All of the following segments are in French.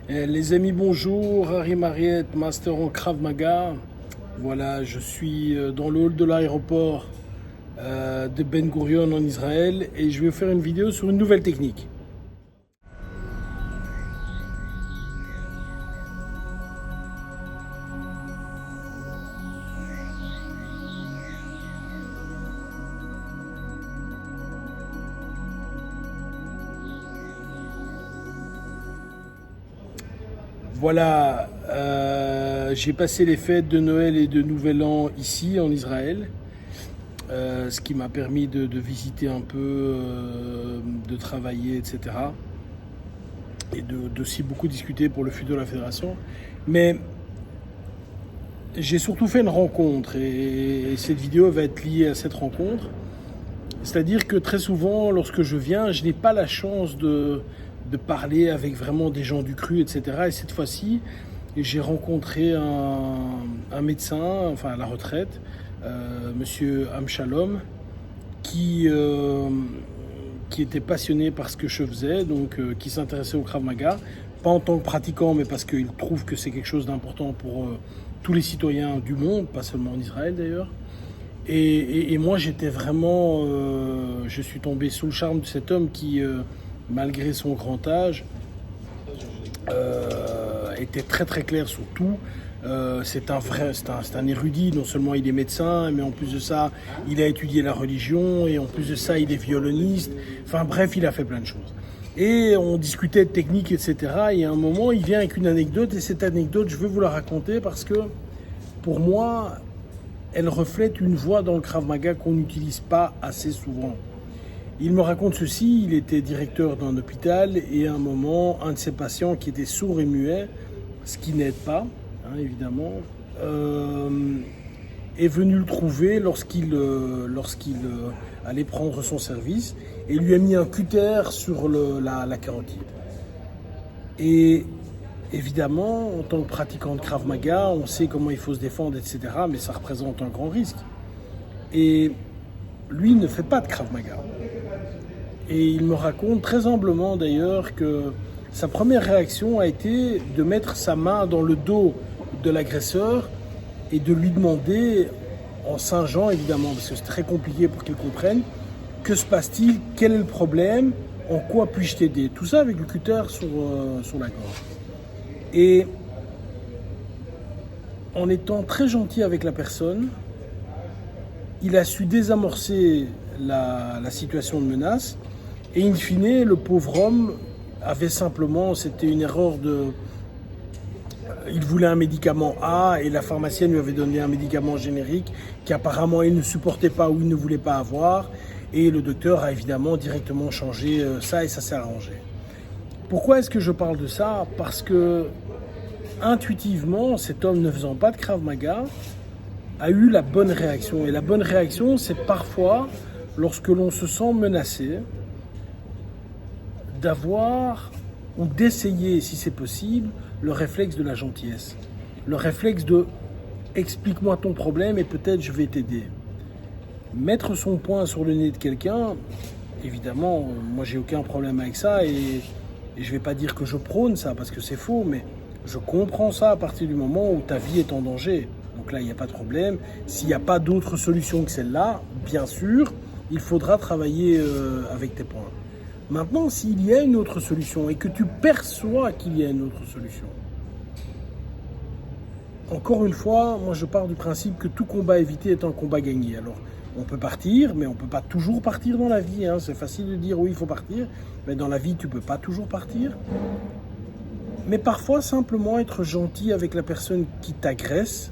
Les amis, bonjour, Harry Mariette, master en Krav Maga. Voilà, je suis dans le hall de l'aéroport de Ben Gurion en Israël et je vais vous faire une vidéo sur une nouvelle technique. Voilà, j'ai passé les fêtes de Noël et de Nouvel An ici en Israël, ce qui m'a permis de visiter un peu, de travailler, etc. Et d'aussi beaucoup discuter pour le futur de la fédération. Mais j'ai surtout fait une rencontre et cette vidéo va être liée à cette rencontre. C'est-à-dire que très souvent, lorsque je viens, je n'ai pas la chance de parler avec vraiment des gens du cru, etc. Et cette fois-ci, j'ai rencontré un médecin, enfin à la retraite, monsieur Amshalom, qui était passionné par ce que je faisais, donc qui s'intéressait au Krav Maga, pas en tant que pratiquant, mais parce qu'il trouve que c'est quelque chose d'important pour tous les citoyens du monde, pas seulement en Israël d'ailleurs. Et moi, j'étais vraiment, je suis tombé sous le charme de cet homme qui, malgré son grand âge, était très très clair sur tout. C'est un érudit, non seulement il est médecin, mais en plus de ça, il a étudié la religion, et en plus de ça, il est violoniste. Enfin bref, il a fait plein de choses. Et on discutait de technique, etc. Et à un moment, il vient avec une anecdote, et cette anecdote, je veux vous la raconter parce que, pour moi, elle reflète une voix dans le Krav Maga qu'on n'utilise pas assez souvent. Il me raconte ceci, il était directeur d'un hôpital et à un moment, un de ses patients qui était sourd et muet, ce qui n'aide pas, hein, évidemment, est venu le trouver lorsqu'il allait prendre son service et lui a mis un cutter sur la carotide. Et évidemment, en tant que pratiquant de Krav Maga, on sait comment il faut se défendre, etc. Mais ça représente un grand risque. Et lui ne fait pas de Krav Maga. Et il me raconte très humblement d'ailleurs que sa première réaction a été de mettre sa main dans le dos de l'agresseur et de lui demander, en singeant évidemment, parce que c'est très compliqué pour qu'il comprenne, que se passe-t-il, quel est le problème, en quoi puis-je t'aider. Tout ça avec le cutter sur la gorge. Et en étant très gentil avec la personne, il a su désamorcer la situation de menace. Et in fine, le pauvre homme avait simplement, c'était une erreur il voulait un médicament A et la pharmacienne lui avait donné un médicament générique qu'apparemment il ne supportait pas ou il ne voulait pas avoir. Et le docteur a évidemment directement changé ça et ça s'est arrangé. Pourquoi est-ce que je parle de ça? Parce que intuitivement, cet homme ne faisant pas de Krav Maga a eu la bonne réaction. Et la bonne réaction, c'est parfois, lorsque l'on se sent menacé, d'avoir ou d'essayer, si c'est possible, le réflexe de la gentillesse. Le réflexe de « explique-moi ton problème et peut-être je vais t'aider ». Mettre son poing sur le nez de quelqu'un, évidemment, moi j'ai aucun problème avec ça et je ne vais pas dire que je prône ça parce que c'est faux, mais je comprends ça à partir du moment où ta vie est en danger. Donc là, il n'y a pas de problème. S'il n'y a pas d'autre solution que celle-là, bien sûr, il faudra travailler avec tes poings. Maintenant, s'il y a une autre solution et que tu perçois qu'il y a une autre solution, encore une fois, moi je pars du principe que tout combat évité est un combat gagné. Alors, on peut partir, mais on ne peut pas toujours partir dans la vie. Hein. C'est facile de dire oui, il faut partir, mais dans la vie, tu ne peux pas toujours partir. Mais parfois, simplement être gentil avec la personne qui t'agresse,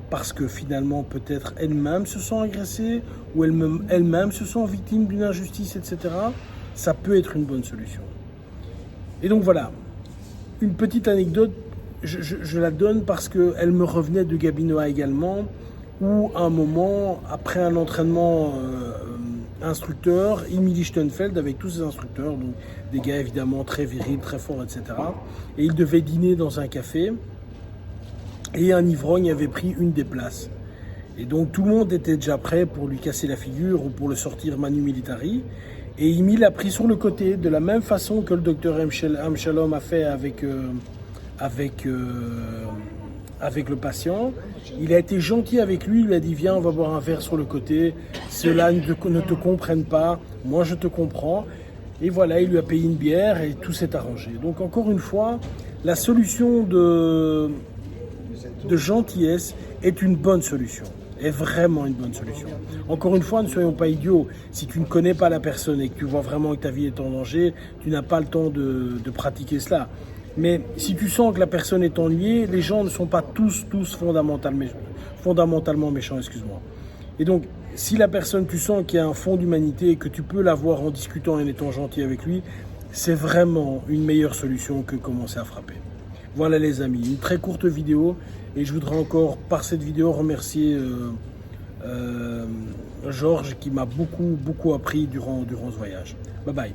parce que finalement, peut-être elle-même se sent agressée, ou elle-même se sent victime d'une injustice, etc., ça peut être une bonne solution. Et donc voilà, une petite anecdote, je la donne parce qu'elle me revenait de Gabi Noa également, où à un moment, après un entraînement instructeur, Emil Lichtenfeld avec tous ses instructeurs, donc des gars évidemment très virils, très forts, etc. Et il devait dîner dans un café, et un ivrogne avait pris une des places. Et donc tout le monde était déjà prêt pour lui casser la figure ou pour le sortir manu militari. Et Emil a pris sur le côté, de la même façon que le docteur Amshalom a fait avec avec le patient. Il a été gentil avec lui, il lui a dit viens, on va boire un verre sur le côté, ceux-là ne te comprennent pas, moi je te comprends. Et voilà, il lui a payé une bière et tout s'est arrangé. Donc encore une fois, la solution de gentillesse est une bonne solution, est vraiment une bonne solution. Encore une fois, ne soyons pas idiots. Si tu ne connais pas la personne et que tu vois vraiment que ta vie est en danger, tu n'as pas le temps de pratiquer cela. Mais si tu sens que la personne est ennuyée, les gens ne sont pas tous fondamentalement méchants, excuse-moi. Et donc, si la personne, tu sens qu'il y a un fond d'humanité et que tu peux l'avoir en discutant et en étant gentil avec lui, c'est vraiment une meilleure solution que commencer à frapper. Voilà les amis, une très courte vidéo et je voudrais encore par cette vidéo remercier Georges qui m'a beaucoup appris durant ce voyage. Bye bye.